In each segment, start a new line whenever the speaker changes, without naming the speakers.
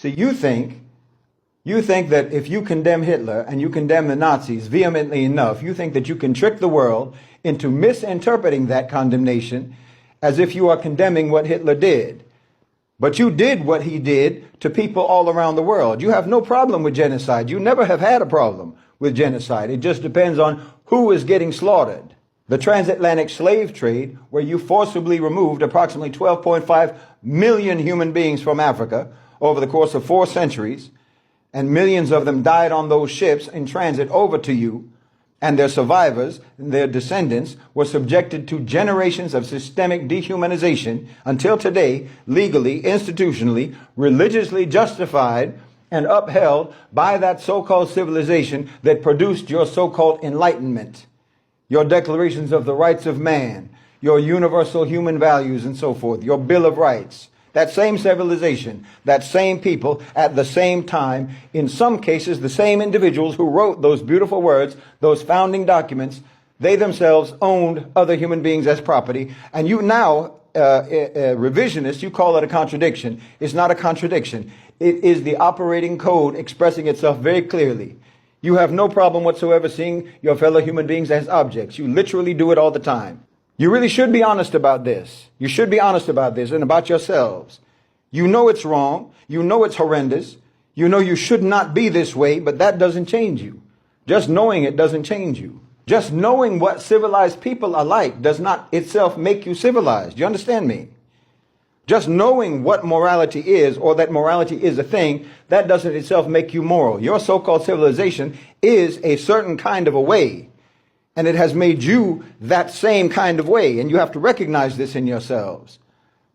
So you think that if you condemn Hitler and you condemn the Nazis vehemently enough, you think that you can trick the world into misinterpreting that condemnation as if you are condemning what Hitler did. But you did what he did to people all around the world. You have no problem with genocide. You never have had a problem with genocide. It just depends on who is getting slaughtered. The transatlantic slave trade, where you forcibly removed approximately 12.5 million human beings from Africa over the course of 4 centuries, and millions of them died on those ships in transit over to you, and their survivors, their descendants, were subjected to generations of systemic dehumanization until today, legally, institutionally, religiously justified and upheld by that so-called civilization that produced your so-called enlightenment, your declarations of the rights of man, your universal human values and so forth, your Bill of Rights. That same civilization, that same people, at the same time, in some cases, the same individuals who wrote those beautiful words, those founding documents, they themselves owned other human beings as property. And you now, revisionists, you call it a contradiction. It's not a contradiction. It is the operating code expressing itself very clearly. You have no problem whatsoever seeing your fellow human beings as objects. You literally do it all the time. You really should be honest about this. You should be honest about this and about yourselves. You know it's wrong. You know it's horrendous. You know you should not be this way, but that doesn't change you. Just knowing it doesn't change you. Just knowing what civilized people are like does not itself make you civilized. You understand me? Just knowing what morality is, or that morality is a thing, that doesn't itself make you moral. Your so-called civilization is a certain kind of a way. And it has made you that same kind of way. And you have to recognize this in yourselves.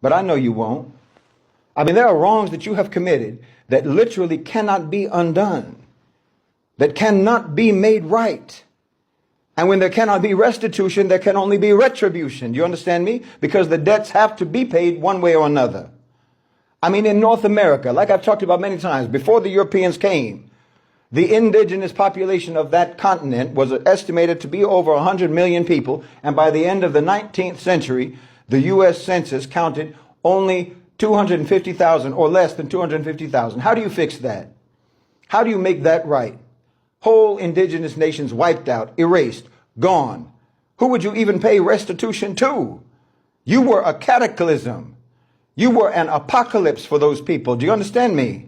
But I know you won't. I mean, there are wrongs that you have committed that literally cannot be undone, that cannot be made right. And when there cannot be restitution, there can only be retribution. Do you understand me? Because the debts have to be paid one way or another. I mean, in North America, like I've talked about many times, before the Europeans came, the indigenous population of that continent was estimated to be over 100 million people. And by the end of the 19th century, the U.S. Census counted only 250,000 or less than 250,000. How do you fix that? How do you make that right? Whole indigenous nations wiped out, erased, gone. Who would you even pay restitution to? You were a cataclysm. You were an apocalypse for those people. Do you understand me?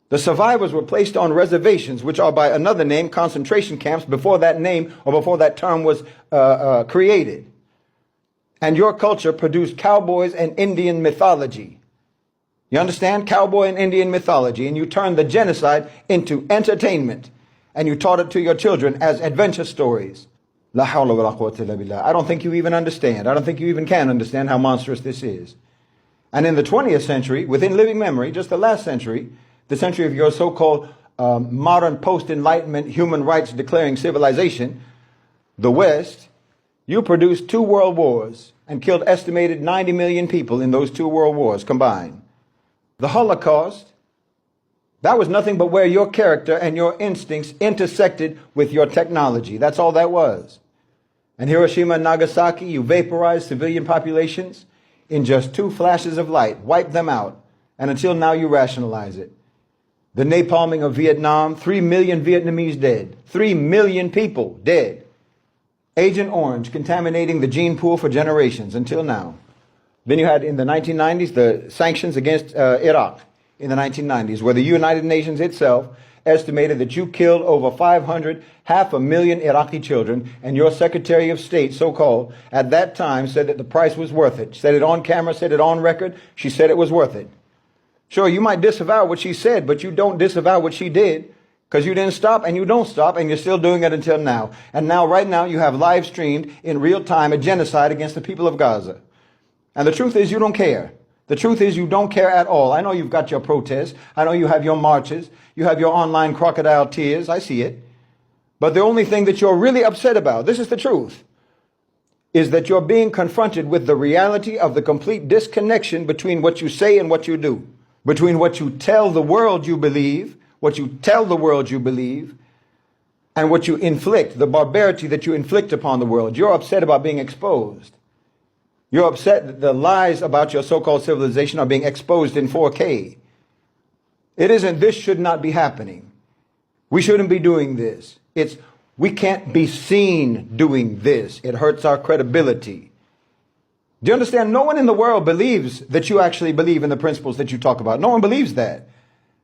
The survivors were placed on reservations, which are by another name, concentration camps, before that name or before that term was created. And your culture produced cowboys and Indian mythology. You understand? Cowboy and Indian mythology. And you turned the genocide into entertainment. And you taught it to your children as adventure stories. La hawla wa la quwwata illa billah. I don't think you even understand. I don't think you even can understand how monstrous this is. And in the 20th century, within living memory, just the last century, the century of your so-called modern post-enlightenment human rights declaring civilization, the West, you produced 2 world wars and killed estimated 90 million people in those 2 world wars combined. The Holocaust, that was nothing but where your character and your instincts intersected with your technology. That's all that was. And Hiroshima and Nagasaki, you vaporized civilian populations in just 2 flashes of light, wiped them out, and until now you rationalize it. The napalming of Vietnam, 3 million Vietnamese dead. 3 million people dead. Agent Orange contaminating the gene pool for generations until now. Then you had in the 1990s the sanctions against Iraq in the 1990s, where the United Nations itself estimated that you killed over 500,000 Iraqi children, and your Secretary of State, so-called, at that time said that the price was worth it. Said it on camera, said it on record. She said it was worth it. Sure, you might disavow what she said, but you don't disavow what she did, because you didn't stop and you don't stop, and you're still doing it until now. And now, right now, you have live streamed in real time a genocide against the people of Gaza. And the truth is you don't care. The truth is you don't care at all. I know you've got your protests. I know you have your marches. You have your online crocodile tears. I see it. But the only thing that you're really upset about, this is the truth, is that you're being confronted with the reality of the complete disconnection between what you say and what you do. Between what you tell the world you believe, and what you inflict, the barbarity that you inflict upon the world. You're upset about being exposed. You're upset that the lies about your so-called civilization are being exposed in 4K. It isn't this should not be happening. We shouldn't be doing this. It's we can't be seen doing this. It hurts our credibility. Do you understand? No one in the world believes that you actually believe in the principles that you talk about. No one believes that.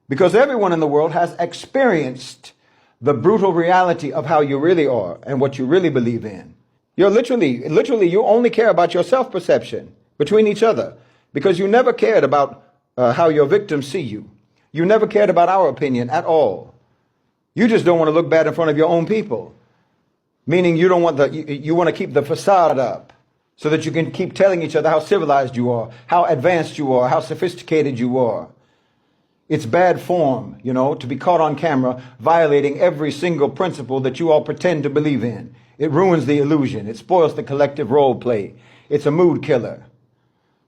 Because everyone in the world has experienced the brutal reality of how you really are and what you really believe in. You're literally, you only care about your self-perception between each other because you never cared about how your victims see you. You never cared about our opinion at all. You just don't want to look bad in front of your own people. Meaning you don't want you want to keep the facade up so that you can keep telling each other how civilized you are, how advanced you are, how sophisticated you are. It's bad form, to be caught on camera violating every single principle that you all pretend to believe in. It ruins the illusion. It spoils the collective role play. It's a mood killer.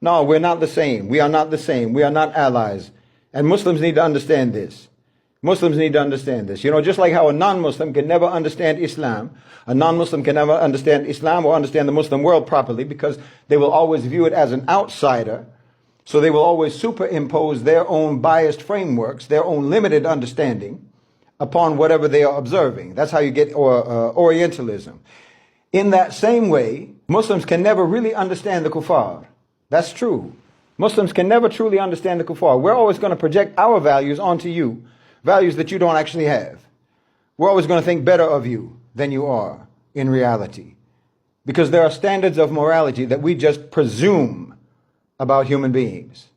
No, we're not the same. We are not the same. We are not allies. And Muslims need to understand this. Muslims need to understand this. Just like how a non-Muslim can never understand Islam, a non-Muslim can never understand Islam or understand the Muslim world properly because they will always view it as an outsider. So they will always superimpose their own biased frameworks, their own limited understanding upon whatever they are observing. That's how you get Orientalism. In that same way, Muslims can never really understand the kuffar. That's true. Muslims can never truly understand the kuffar. We're always going to project our values onto you, values that you don't actually have. We're always going to think better of you than you are in reality. Because there are standards of morality that we just presume about human beings.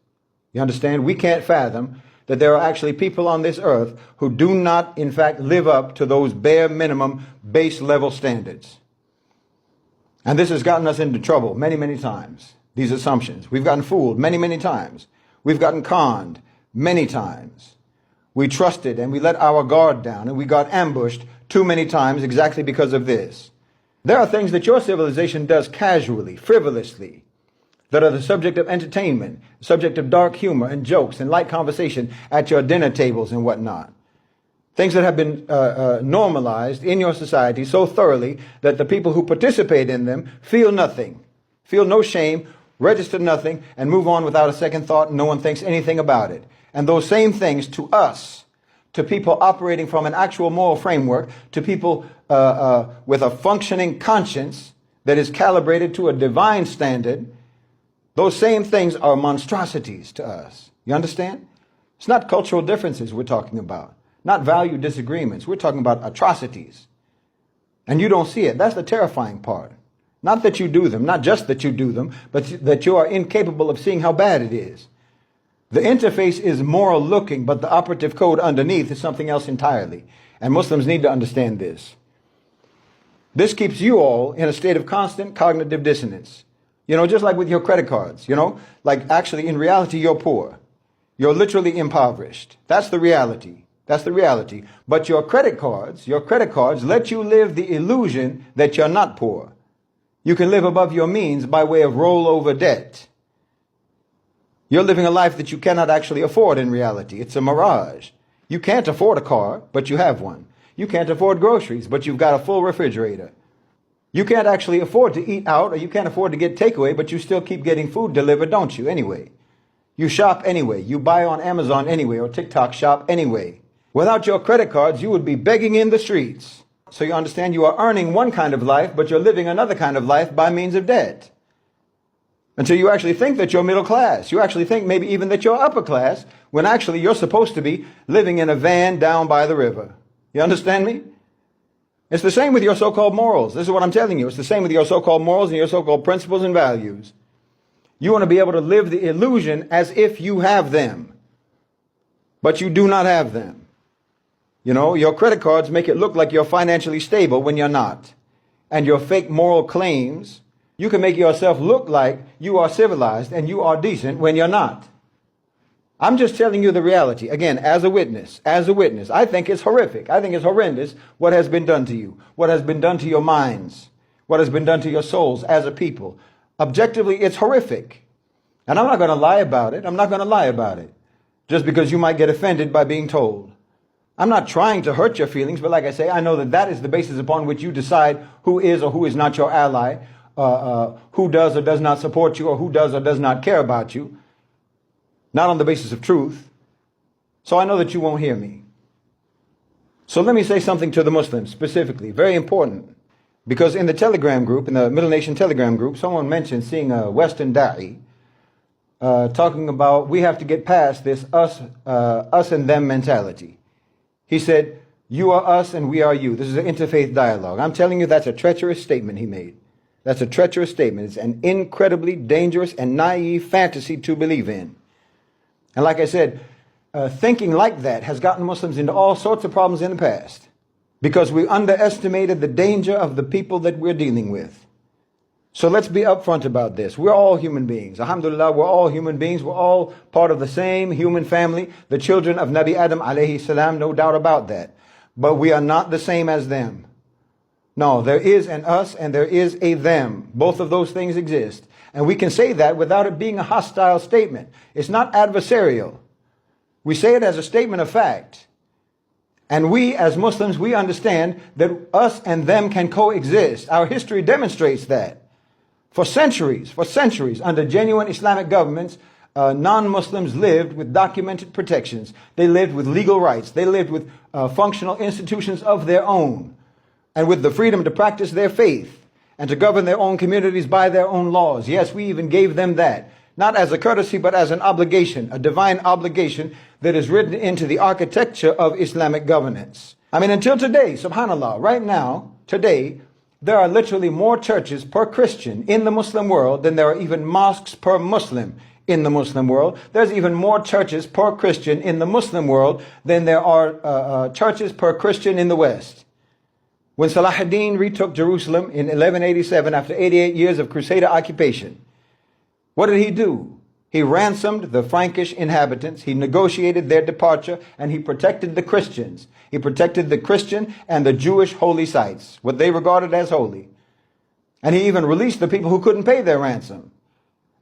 You understand? We can't fathom that there are actually people on this earth who do not, in fact, live up to those bare minimum base level standards. And this has gotten us into trouble many, many times. These assumptions. We've gotten fooled many, many times. We've gotten conned many times. We trusted and we let our guard down and we got ambushed too many times exactly because of this. There are things that your civilization does casually, frivolously, that are the subject of entertainment, subject of dark humor and jokes and light conversation at your dinner tables and whatnot. Things that have been normalized in your society so thoroughly that the people who participate in them feel nothing, feel no shame, register nothing, and move on without a second thought, and no one thinks anything about it. And those same things to us, to people operating from an actual moral framework, to people with a functioning conscience that is calibrated to a divine standard, those same things are monstrosities to us. You understand? It's not cultural differences we're talking about, not value disagreements. We're talking about atrocities. And you don't see it. That's the terrifying part. Not that you do them, not just that you do them, but that you are incapable of seeing how bad it is. The interface is moral looking, but the operative code underneath is something else entirely. And Muslims need to understand this. This keeps you all in a state of constant cognitive dissonance. Just like with your credit cards, like actually in reality, you're poor. You're literally impoverished. That's the reality. That's the reality. But your credit cards let you live the illusion that you're not poor. You can live above your means by way of rollover debt. You're living a life that you cannot actually afford in reality. It's a mirage. You can't afford a car, but you have one. You can't afford groceries, but you've got a full refrigerator. You can't actually afford to eat out, or you can't afford to get takeaway, but you still keep getting food delivered, don't you, anyway? You shop anyway. You buy on Amazon anyway, or TikTok shop anyway. Without your credit cards, you would be begging in the streets. So you understand you are earning one kind of life, but you're living another kind of life by means of debt. Until you actually think that you're middle class. You actually think maybe even that you're upper class, when actually you're supposed to be living in a van down by the river. You understand me? It's the same with your so-called morals. This is what I'm telling you. It's the same with your so-called morals and your so-called principles and values. You want to be able to live the illusion as if you have them. But you do not have them. Your credit cards make it look like you're financially stable when you're not. And your fake moral claims, you can make yourself look like you are civilized and you are decent when you're not. I'm just telling you the reality. Again, as a witness, I think it's horrific. I think it's horrendous what has been done to you, what has been done to your minds, what has been done to your souls as a people. Objectively, it's horrific. And I'm not going to lie about it. Just because you might get offended by being told. I'm not trying to hurt your feelings, but like I say, I know that that is the basis upon which you decide who is or who is not your ally, who does or does not support you, or who does or does not care about you. Not on the basis of truth, So I know that you won't hear me. So let me say something to the Muslims specifically, very important. Because in the Telegram group, in the Middle Nation Telegram group, someone mentioned seeing a Western da'i talking about we have to get past this us and them mentality. He said, you are us and we are you. This is an interfaith dialogue. I'm telling you that's a treacherous statement he made. That's a treacherous statement. It's an incredibly dangerous and naive fantasy to believe in. And like I said, thinking like that has gotten Muslims into all sorts of problems in the past because we underestimated the danger of the people that we're dealing with. So let's be upfront about this. We're all human beings. Alhamdulillah, we're all human beings. We're all part of the same human family, the children of Nabi Adam alayhi salam, no doubt about that. But we are not the same as them. No, there is an us and there is a them. Both of those things exist. And we can say that without it being a hostile statement. It's not adversarial. We say it as a statement of fact. And we as Muslims, we understand that us and them can coexist. Our history demonstrates that. For centuries, under genuine Islamic governments, non-Muslims lived with documented protections. They lived with legal rights. They lived with functional institutions of their own. And with the freedom to practice their faith and to govern their own communities by their own laws. Yes, we even gave them that. Not as a courtesy, but as an obligation, a divine obligation that is written into the architecture of Islamic governance. I mean, until today, subhanAllah, right now, today, there are literally more churches per Christian in the Muslim world than there are even mosques per Muslim in the Muslim world. There's even more churches per Christian in the Muslim world than there are churches per Christian in the West. When Salah ad-Din retook Jerusalem in 1187 after 88 years of Crusader occupation, what did he do? He ransomed the Frankish inhabitants, he negotiated their departure, and he protected the Christians. He protected the Christian and the Jewish holy sites, what they regarded as holy. And he even released the people who couldn't pay their ransom.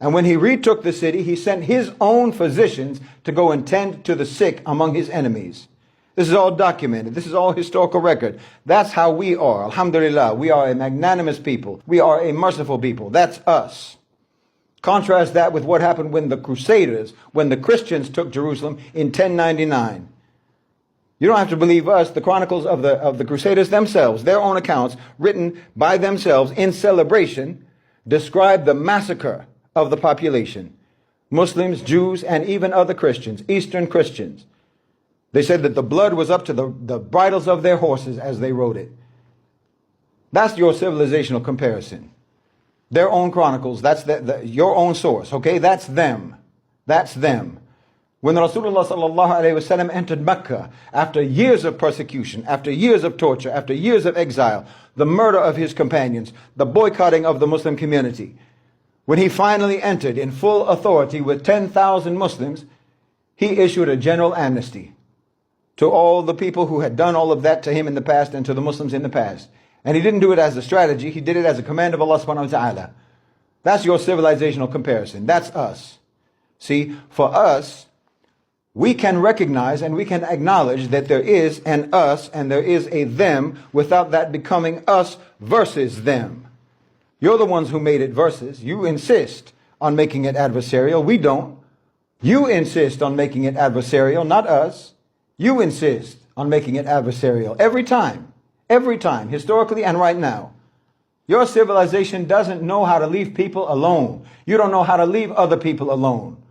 And when he retook the city, he sent his own physicians to go and tend to the sick among his enemies. This is all documented. This is all historical record. That's how we are. Alhamdulillah. We are a magnanimous people. We are a merciful people. That's us. Contrast that with what happened when the Crusaders, when the Christians took Jerusalem in 1099. You don't have to believe us. The chronicles of the Crusaders themselves, their own accounts, written by themselves in celebration, describe the massacre of the population. Muslims, Jews, and even other Christians, Eastern Christians. They said that the blood was up to the bridles of their horses as they rode it. That's your civilizational comparison. Their own chronicles, that's your own source, okay? That's them. That's them. When Rasulullah sallallahu alayhi wasallam entered Mecca, after years of persecution, after years of torture, after years of exile, the murder of his companions, the boycotting of the Muslim community, when he finally entered in full authority with 10,000 Muslims, he issued a general amnesty to all the people who had done all of that to him in the past and to the Muslims in the past. And he didn't do it as a strategy, he did it as a command of Allah subhanahu wa ta'ala. That's your civilizational comparison. That's us. See, for us, we can recognize and we can acknowledge that there is an us and there is a them without that becoming us versus them. You're the ones who made it versus. You insist on making it adversarial. We don't. You insist on making it adversarial, not us. You insist on making it adversarial every time, historically and right now. Your civilization doesn't know how to leave people alone. You don't know how to leave other people alone.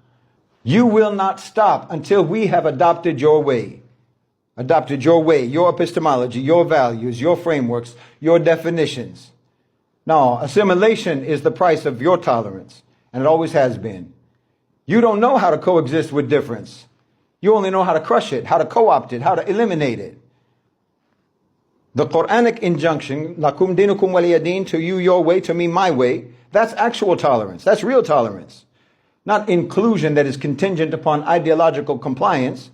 You will not stop until we have adopted your way. Adopted your way, your epistemology, your values, your frameworks, your definitions. No, assimilation is the price of your tolerance, and it always has been. You don't know how to coexist with difference. You only know how to crush it, how to co-opt it, how to eliminate it. The Quranic injunction, lakum dinukum waliyadin, to you your way, to me my way, that's actual tolerance. That's real tolerance. Not inclusion that is contingent upon ideological compliance.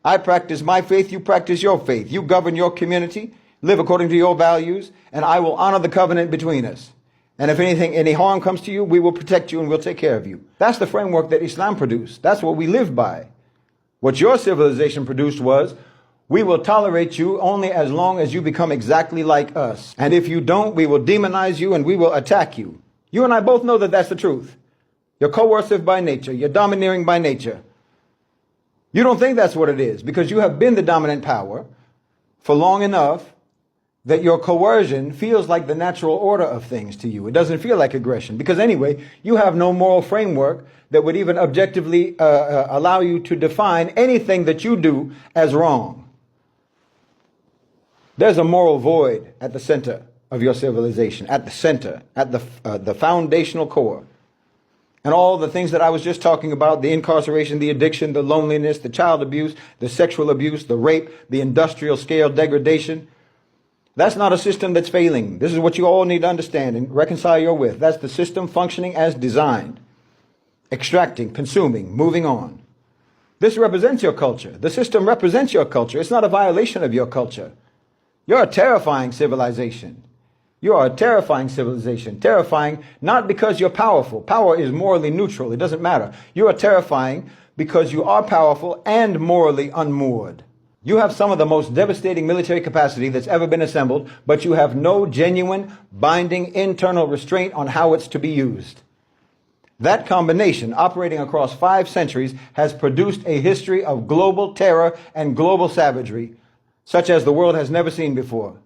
I practice my faith, you practice your faith. You govern your community, live according to your values, and I will honor the covenant between us. And if any harm comes to you, we will protect you and we'll take care of you. That's the framework that Islam produced. That's what we live by. What your civilization produced was, we will tolerate you only as long as you become exactly like us. And if you don't, we will demonize you and we will attack you. You and I both know that that's the truth. You're coercive by nature. You're domineering by nature. You don't think that's what it is because you have been the dominant power for long enough that your coercion feels like the natural order of things to you. It doesn't feel like aggression because anyway, you have no moral framework that would even objectively allow you to define anything that you do as wrong. There's a moral void at the center of your civilization, at the center, at the foundational core. And all the things that I was just talking about, the incarceration, the addiction, the loneliness, the child abuse, the sexual abuse, the rape, the industrial scale degradation, that's not a system that's failing. This is what you all need to understand and reconcile your with. That's the system functioning as designed. Extracting, consuming, moving on. This represents your culture. The system represents your culture. It's not a violation of your culture. You're a terrifying civilization. You are a terrifying civilization. Terrifying not because you're powerful. Power is morally neutral. It doesn't matter. You are terrifying because you are powerful and morally unmoored. You have some of the most devastating military capacity that's ever been assembled, but you have no genuine, binding internal restraint on how it's to be used. That combination, operating across 5 centuries, has produced a history of global terror and global savagery, such as the world has never seen before.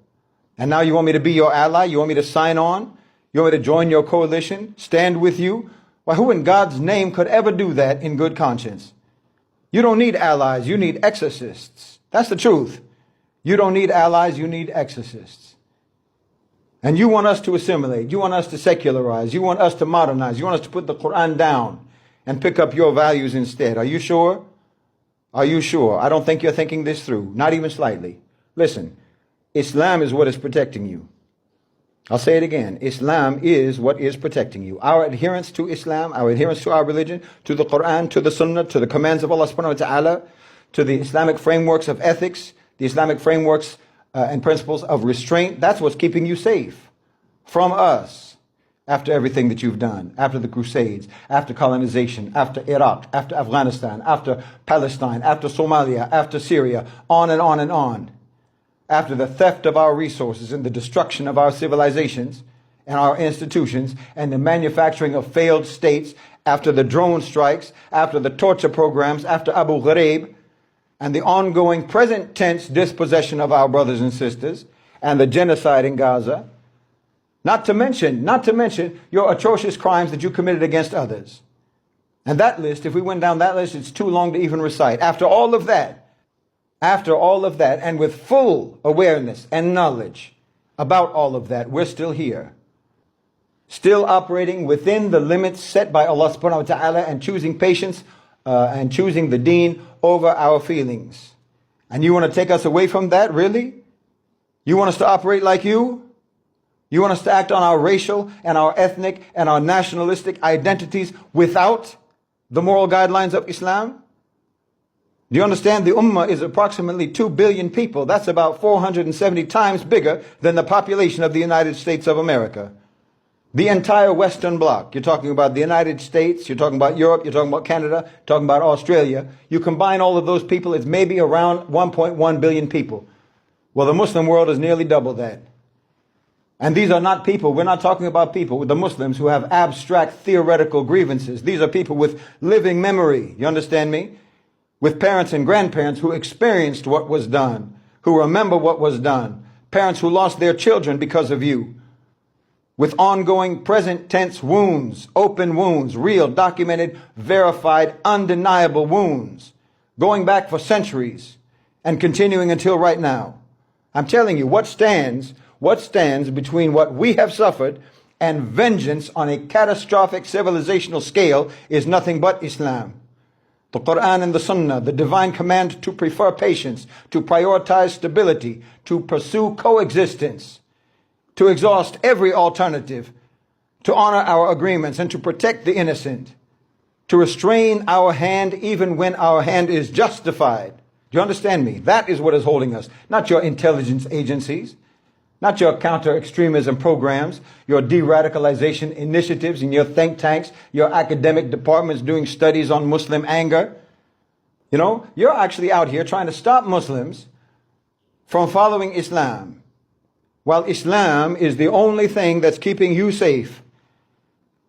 And now you want me to be your ally? You want me to sign on? You want me to join your coalition? Stand with you? Why, who in God's name could ever do that in good conscience? You don't need allies. You need exorcists. That's the truth. You don't need allies. You need exorcists. And you want us to assimilate. You want us to secularize. You want us to modernize. You want us to put the Quran down and pick up your values instead. Are you sure? Are you sure? I don't think you're thinking this through. Not even slightly. Listen. Islam is what is protecting you. I'll say it again. Islam is what is protecting you. Our adherence to Islam, our adherence to our religion, to the Quran, to the Sunnah, to the commands of Allah subhanahu wa ta'ala, to the Islamic frameworks of ethics, the Islamic frameworks and principles of restraint, that's what's keeping you safe from us after everything that you've done, after the Crusades, after colonization, after Iraq, after Afghanistan, after Palestine, after Somalia, after Syria, on and on and on. After the theft of our resources and the destruction of our civilizations and our institutions and the manufacturing of failed states, after the drone strikes, after the torture programs, after Abu Ghraib, and the ongoing present tense dispossession of our brothers and sisters and the genocide in Gaza, not to mention your atrocious crimes that you committed against others. And that list, if we went down that list, it's too long to even recite. After all of that, and with full awareness and knowledge about all of that, we're still here. Still operating within the limits set by Allah subhanahu wa ta'ala and choosing patience and choosing the deen over our feelings. And you want to take us away from that, really? You want us to operate like you? You want us to act on our racial and our ethnic and our nationalistic identities without the moral guidelines of Islam? Do you understand? The Ummah is approximately 2 billion people. That's about 470 times bigger than the population of the United States of America. The entire Western bloc. You're talking about the United States, you're talking about Europe, you're talking about Canada, you're talking about Australia. You combine all of those people, it's maybe around 1.1 billion people. Well, the Muslim world is nearly double that. And these are not people, we're not talking about people, the Muslims who have abstract theoretical grievances. These are people with living memory. You understand me? With parents and grandparents who experienced what was done, who remember what was done, parents who lost their children because of you, with ongoing present tense wounds, open wounds, real, documented, verified, undeniable wounds, going back for centuries and continuing until right now. I'm telling you, what stands between what we have suffered and vengeance on a catastrophic civilizational scale is nothing but Islam. The Quran and the Sunnah, the divine command to prefer patience, to prioritize stability, to pursue coexistence, to exhaust every alternative, to honor our agreements and to protect the innocent, to restrain our hand even when our hand is justified. Do you understand me? That is what is holding us, not your intelligence agencies, not your counter-extremism programs, your de-radicalization initiatives and your think tanks, your academic departments doing studies on Muslim anger. You know, you're actually out here trying to stop Muslims from following Islam, while Islam is the only thing that's keeping you safe.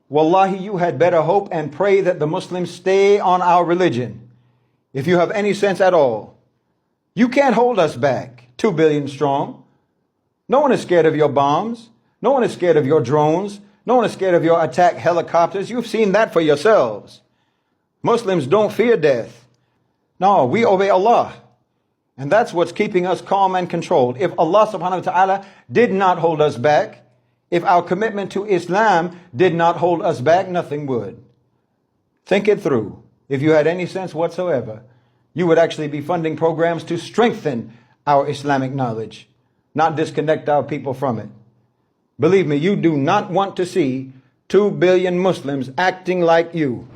Wallahi, you had better hope and pray that the Muslims stay on our religion. if you have any sense at all. You can't hold us back, 2 billion strong. No one is scared of your bombs. No one is scared of your drones. No one is scared of your attack helicopters. You've seen that for yourselves. Muslims don't fear death. No, we obey Allah. And that's what's keeping us calm and controlled. If Allah subhanahu wa ta'ala did not hold us back, if our commitment to Islam did not hold us back, nothing would. Think it through. If you had any sense whatsoever, you would actually be funding programs to strengthen our Islamic knowledge, not disconnect our people from it. Believe me, you do not want to see 2 billion Muslims acting like you.